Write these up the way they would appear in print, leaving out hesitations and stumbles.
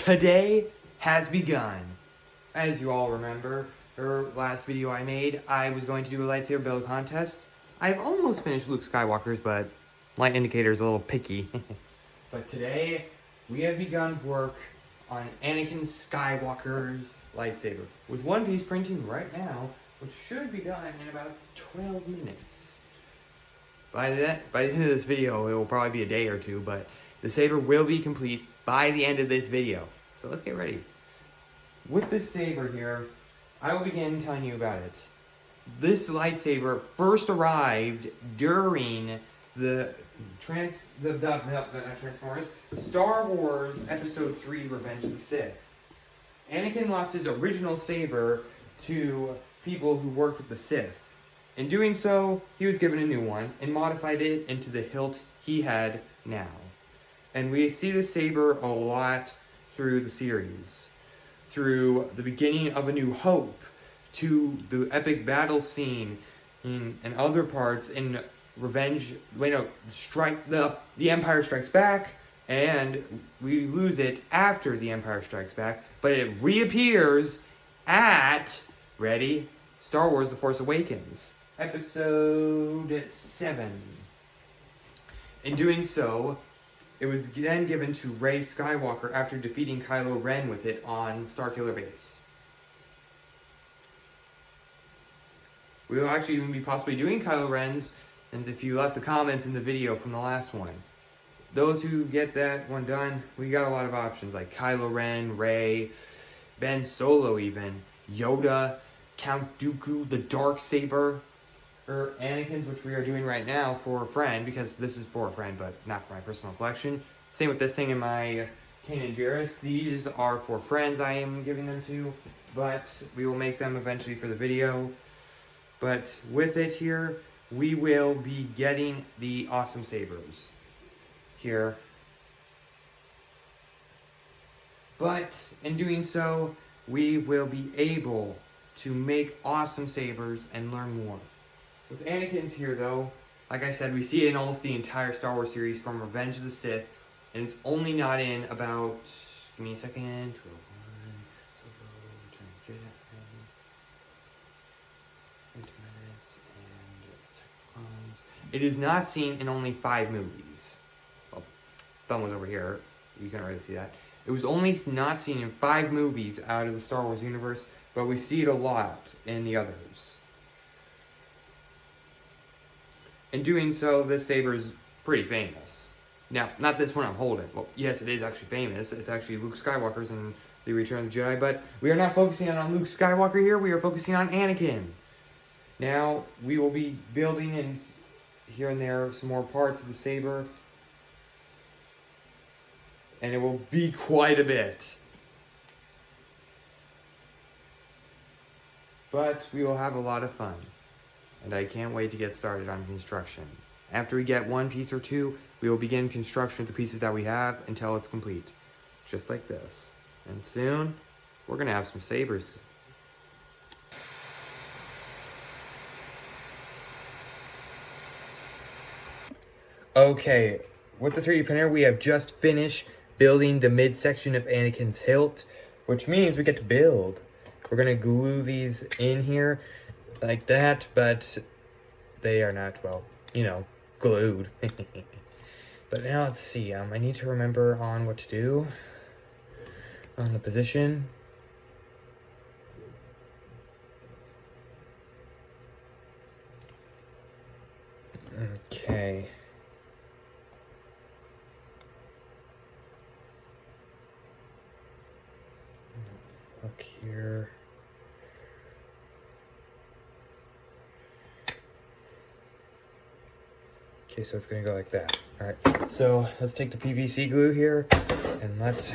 Today has begun. As you all remember, the last video I made, I was going to do a lightsaber build contest. I've almost finished Luke Skywalker's, but light indicator is a little picky. But today, we have begun work on Anakin Skywalker's lightsaber. With one piece printing right now, which should be done in about 12 minutes. By the end of this video, it will probably be a day or two, but the saber will be complete by the end of this video. So let's get ready. With this saber here, I will begin telling you about it. This lightsaber first arrived during the Star Wars Episode 3 Revenge of the Sith. Anakin lost his original saber to people who worked with the Sith. In doing so, he was given a new one and modified it into the hilt he had now. And we see the saber a lot through the series. Through the beginning of A New Hope, to the epic battle scene and other parts in The Empire Strikes Back, and we lose it after The Empire Strikes Back, but it reappears at, ready, Star Wars The Force Awakens, Episode 7. In doing so, it was then given to Rey Skywalker after defeating Kylo Ren with it on Starkiller Base. We will actually even be possibly doing Kylo Ren's, and if you left the comments in the video from the last one. Those who get that one done, we got a lot of options like Kylo Ren, Rey, Ben Solo even, Yoda, Count Dooku, the Darksaber, or Anakin's, which we are doing right now for a friend, because this is for a friend, but not for my personal collection. Same with this thing in my Kanan Jarrus. These are for friends I am giving them to, but we will make them eventually for the video. But with it here, we will be getting the awesome sabers here. But in doing so, we will be able to make awesome sabers and learn more. With Anakin's here though, like I said, we see it in almost the entire Star Wars series from Revenge of the Sith, and it's only not in about, give me a second, 12, Solo, Return of the Jedi, 20 minutes, and Attack of the Clones. It is not seen in only 5 movies. Well, thumb was over here, you can't really see that. It was only not seen in 5 movies out of the Star Wars universe, but we see it a lot in the others. In doing so, this saber is pretty famous. Now, not this one I'm holding. Well, yes, it is actually famous. It's actually Luke Skywalker's in The Return of the Jedi, but we are not focusing on Luke Skywalker here. We are focusing on Anakin. Now, we will be building in here and there some more parts of the saber, and it will be quite a bit. But we will have a lot of fun. And I can't wait to get started on construction. After we get one piece or two, we will begin construction of the pieces that we have until it's complete. Just like this. And soon, we're going to have some sabers. Okay, with the 3D printer, we have just finished building the midsection of Anakin's hilt, which means we get to build. We're going to glue these in here like that, but they are not, well, you know, glued. But now let's see, I need to remember on what to do on the position. Okay. Look here. Okay, so it's gonna go like that. Alright, so let's take the PVC glue here and let's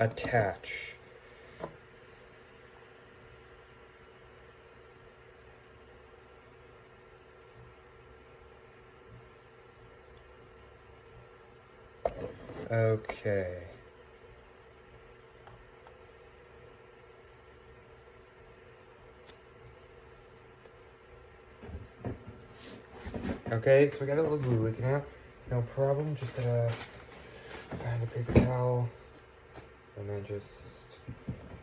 attach. Okay. Okay, so we got a little glue leaking out. No problem, just gotta find a paper towel. And then just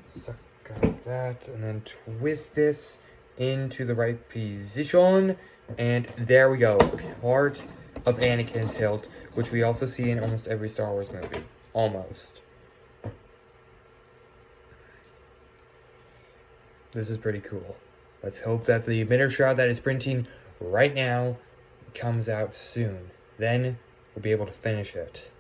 suck out that, and then twist this into the right position. And there we go. Part of Anakin's hilt, which we also see in almost every Star Wars movie. Almost. This is pretty cool. Let's hope that the emitter shroud that is printing right now comes out soon. Then we'll be able to finish it.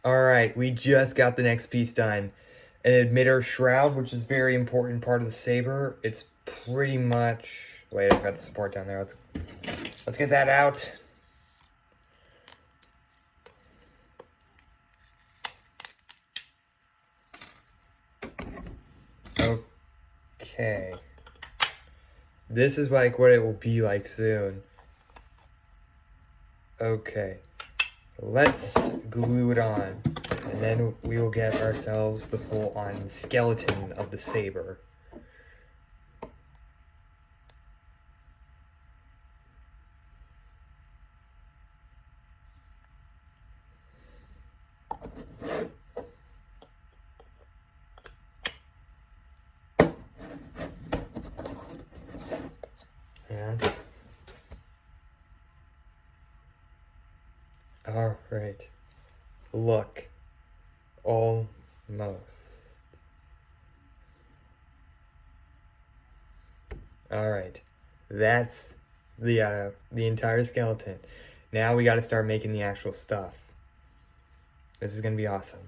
Alright, we just got the next piece done. An emitter shroud, which is a very important part of the saber. It's pretty much... Wait, I've got the support down there. Let's get that out. Okay. This is like what it will be like soon. Okay. Let's glue it on, and then we will get ourselves the full-on skeleton of the saber. And all right, look, almost. All right, that's the entire skeleton. Now we got to start making the actual stuff. This is gonna be awesome.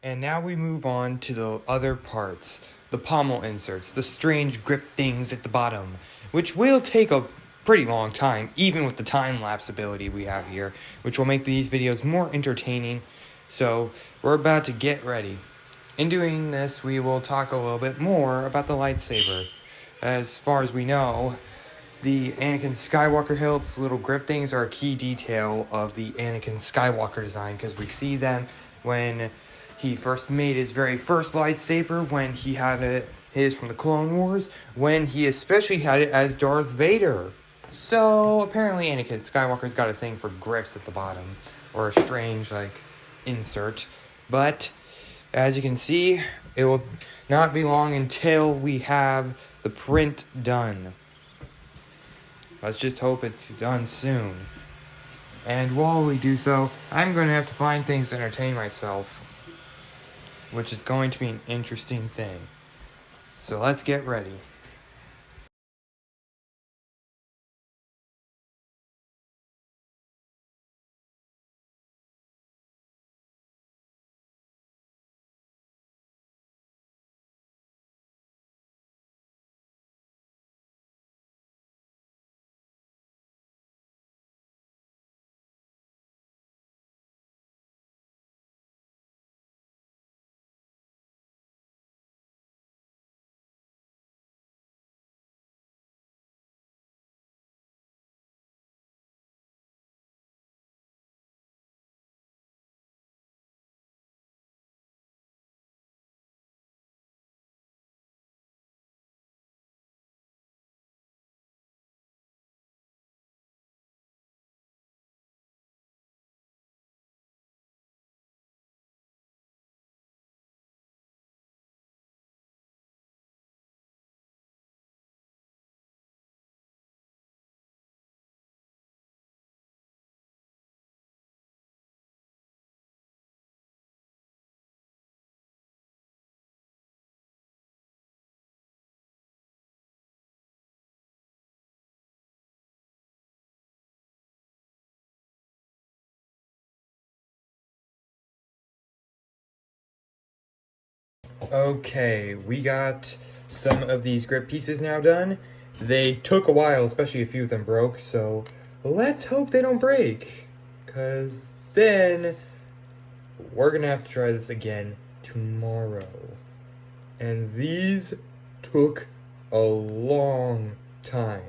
And now we move on to the other parts, the pommel inserts, the strange grip things at the bottom, which will take a pretty long time, even with the time-lapse ability we have here, which will make these videos more entertaining. So we're about to get ready. In doing this, we will talk a little bit more about the lightsaber. As far as we know, the Anakin Skywalker Hilt's little grip things are a key detail of the Anakin Skywalker design, because we see them when he first made his very first lightsaber, when he had his from the Clone Wars, when he especially had it as Darth Vader. So apparently Anakin Skywalker's got a thing for grips at the bottom, or a strange insert. But as you can see, it will not be long until we have the print done. Let's just hope it's done soon. And while we do so, I'm going to have to find things to entertain myself, which is going to be an interesting thing. So let's get ready. Okay, we got some of these grip pieces now done. They took a while, especially a few of them broke, so let's hope they don't break. Because then we're gonna have to try this again tomorrow. And these took a long time.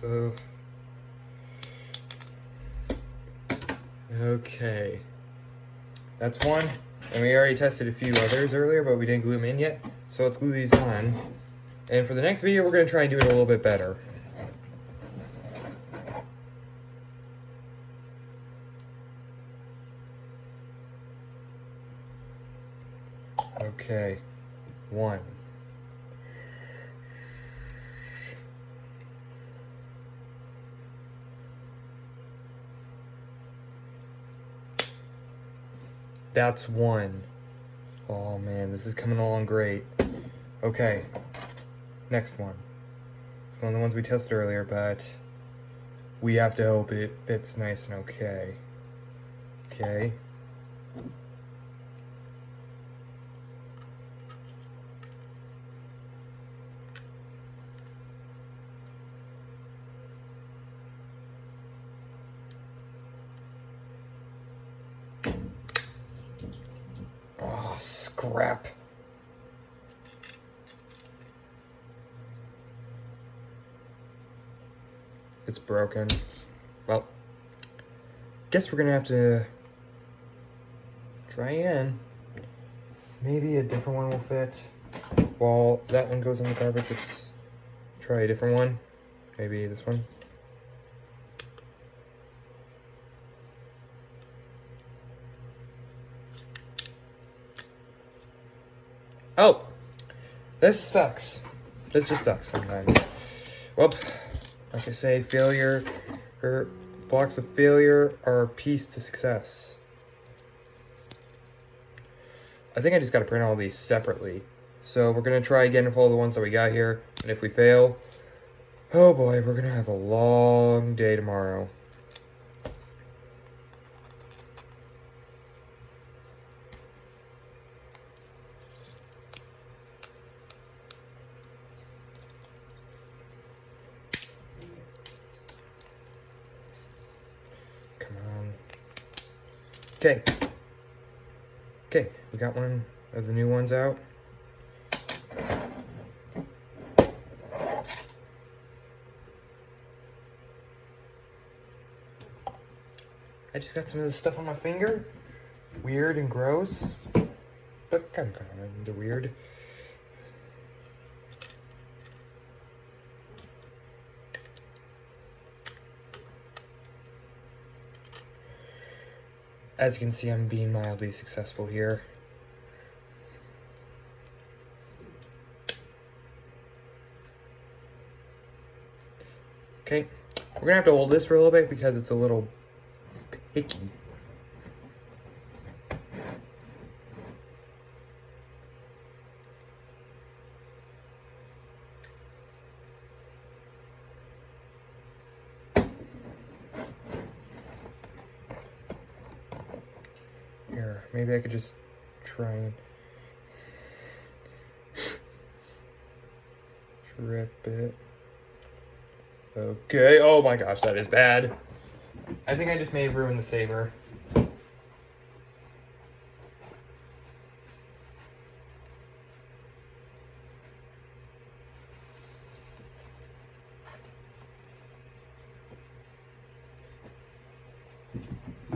So, okay, that's one, and we already tested a few others earlier, but we didn't glue them in yet, so let's glue these on, and for the next video, we're going to try and do it a little bit better. Okay, one. That's one. Oh man, this is coming along great. Okay, next one. It's one of the ones we tested earlier, but we have to hope it fits nice and okay. Okay. Oh, scrap. It's broken. Well, guess we're gonna have to try again. Maybe a different one will fit. While that one goes in the garbage, let's try a different one. Maybe this one. Oh, this sucks. This just sucks sometimes. Well, like I say, failure, or blocks of failure are a piece to success. I think I just got to print all these separately. So we're going to try again with all the ones that we got here. And if we fail, oh boy, we're going to have a long day tomorrow. Come on. Okay. Okay, we got one of the new ones out. I just got some of this stuff on my finger. Weird and gross, but kind of weird. As you can see, I'm being mildly successful here. Okay, we're gonna have to hold this for a little bit because it's a little picky. Here, maybe I could just try and trip it. Okay, oh my gosh, that is bad. I think I just may have ruined the saber.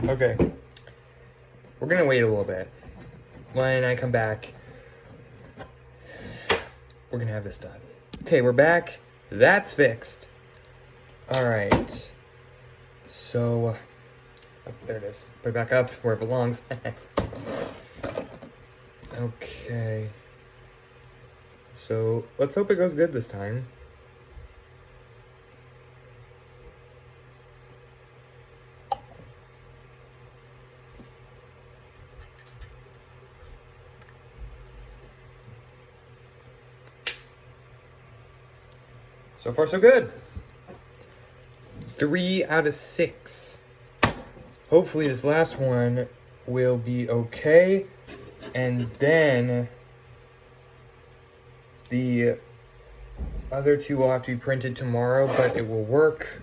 Okay, we're gonna wait a little bit. When I come back, we're gonna have this done. Okay, we're back. That's fixed. All right. So, oh, there it is. Put it back up where it belongs. Okay. So, let's hope it goes good this time. So far, so good. 3 out of 6. Hopefully this last one will be okay. And then the other two will have to be printed tomorrow, but it will work.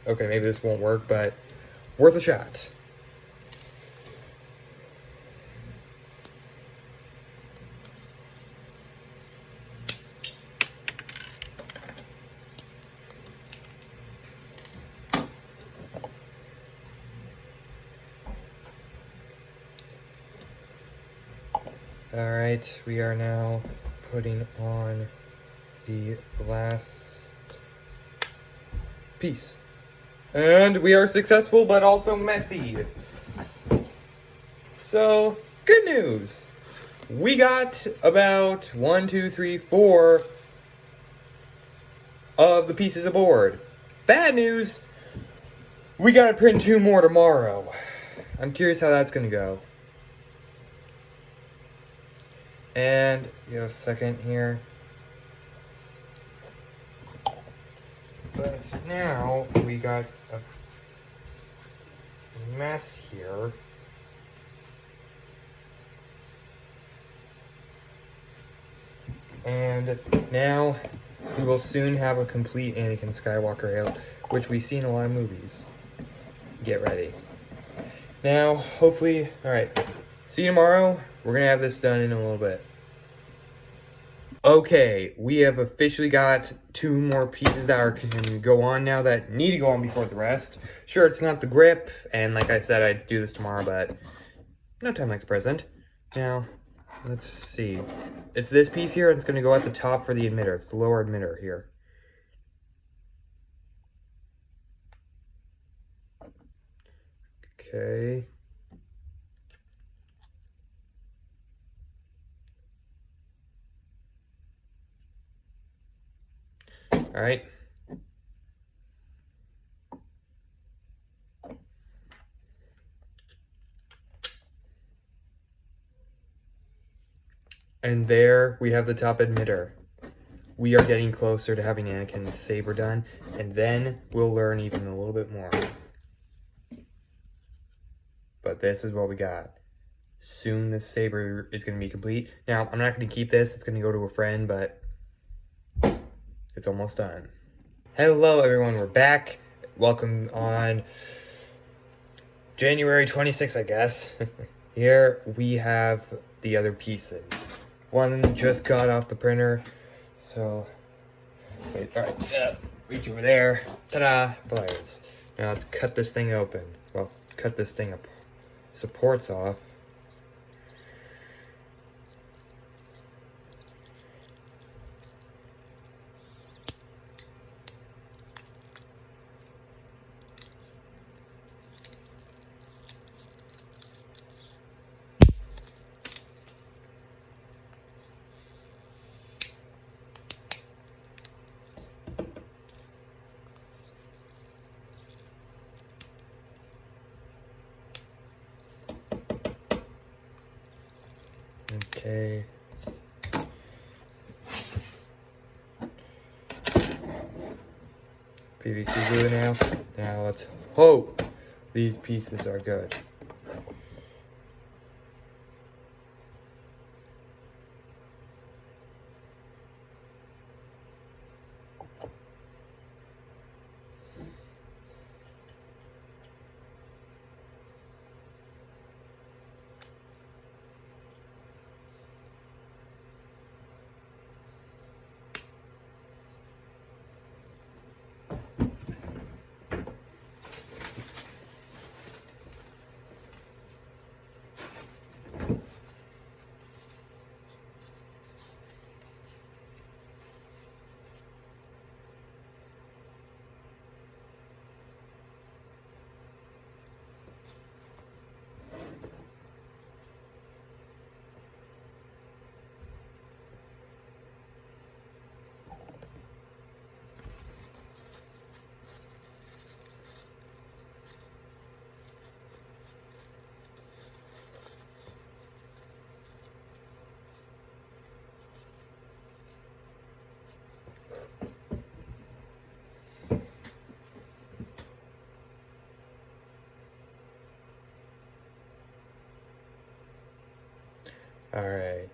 Okay, maybe this won't work, but worth a shot. Alright, we are now putting on the last piece. And we are successful, but also messy. So, good news. We got about 1, 2, 3, 4 of the pieces aboard. Bad news, we gotta print 2 more tomorrow. I'm curious how that's gonna go. And, a second here. But now we got a mess here. And now we will soon have a complete Anakin Skywalker Hilt, which we see in a lot of movies. Get ready. Now, hopefully, alright, see you tomorrow. We're gonna have this done in a little bit. Okay, we have officially got 2 more pieces that can go on now that need to go on before the rest. Sure, it's not the grip, and like I said, I'd do this tomorrow, but no time like the present. Now, let's see. It's this piece here, and it's going to go at the top for the emitter. It's the lower emitter here. Okay. All right. And there we have the top emitter. We are getting closer to having Anakin's saber done, and then we'll learn even a little bit more. But this is what we got. Soon this saber is going to be complete. Now, I'm not going to keep this. It's going to go to a friend, but it's almost done. Hello, everyone. We're back. Welcome on January 26th, I guess. Here we have the other pieces. One just got off the printer. So, wait, all right. Reach over there. Ta-da! Pliers. Now let's cut this thing open. Well, cut this thing up. Supports off. Okay. PVC glue now. Now let's hope these pieces are good. All right.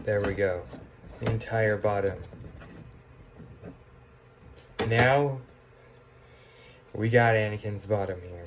There we go. The entire bottom. Now, we got Anakin's bottom here.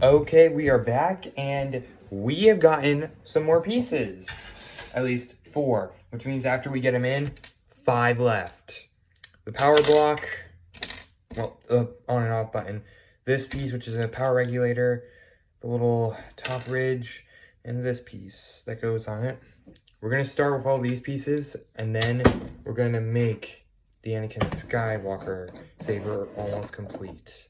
Okay, we are back, and we have gotten some more pieces. At least 4, which means after we get them in, 5 left. The power block, well, on and off button. This piece, which is a power regulator, the little top ridge, and this piece that goes on it. We're going to start with all these pieces, and then we're going to make the Anakin Skywalker saber almost complete.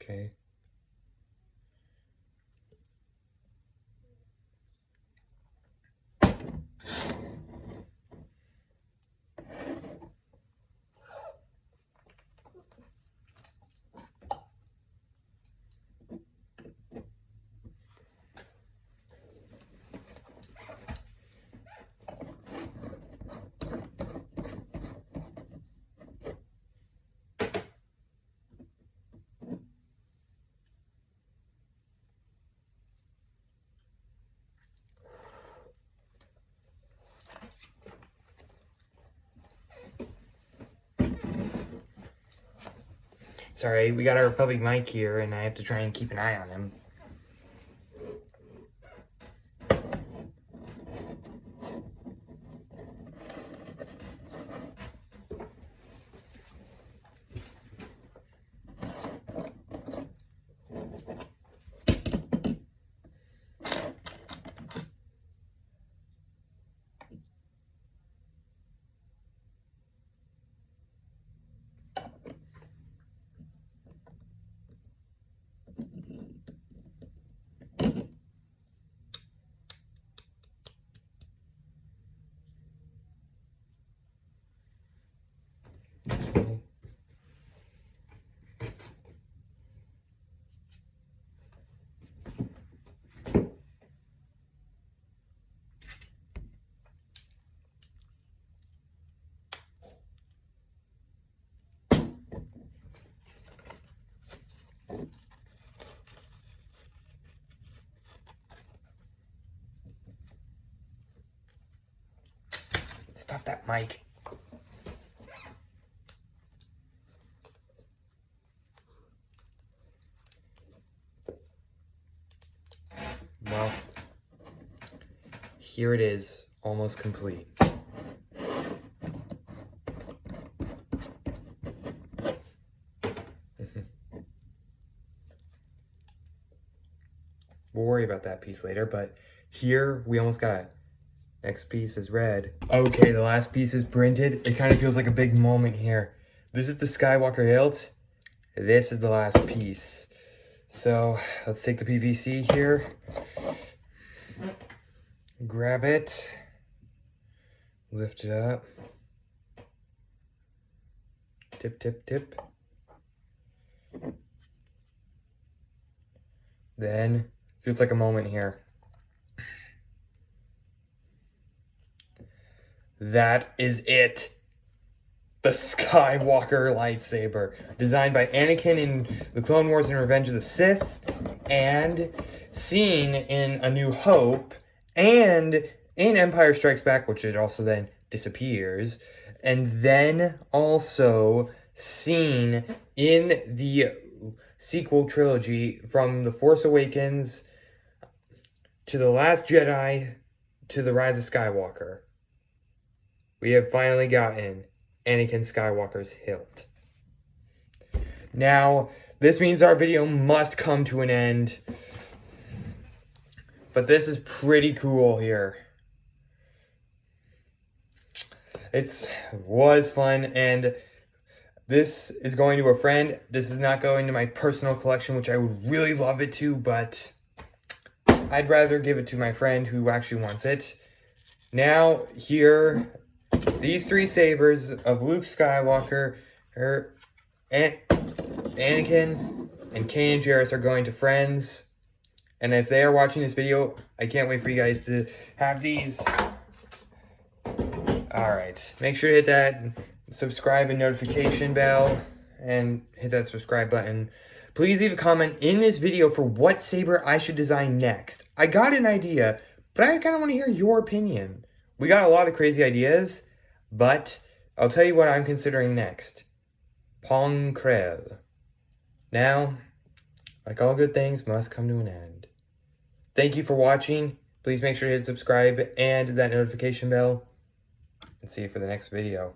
Okay. Sorry, we got our public mic here, and I have to try and keep an eye on him. Stop that mic. Well, here it is, almost complete. We'll worry about that piece later, but here we almost got it. Next piece is red. Okay, the last piece is printed. It kind of feels like a big moment here. This is the Skywalker Hilt. This is the last piece. So let's take the PVC here. Grab it. Lift it up. Tip, tip, tip. Then, feels like a moment here. That is it. the Skywalker lightsaber, designed by Anakin in The Clone Wars and Revenge of the Sith, and seen in A New Hope, and in Empire Strikes Back, which it also then disappears, and then also seen in the sequel trilogy from The Force Awakens to The Last Jedi to The Rise of Skywalker. We have finally gotten Anakin Skywalker's hilt. Now, this means our video must come to an end. But this is pretty cool here. It was fun, and this is going to a friend. This is not going to my personal collection, which I would really love it to, but I'd rather give it to my friend who actually wants it. Now, here, these three sabers of Luke Skywalker, Anakin, and Kanan Jarrus are going to friends. And if they are watching this video, I can't wait for you guys to have these. Alright, make sure to hit that subscribe and notification bell, and hit that subscribe button. Please leave a comment in this video for what saber I should design next. I got an idea, but I kind of want to hear your opinion. We got a lot of crazy ideas, but I'll tell you what I'm considering next. Pong Krell. Now, like all good things, must come to an end. Thank you for watching. Please make sure to hit subscribe and that notification bell. And see you for the next video.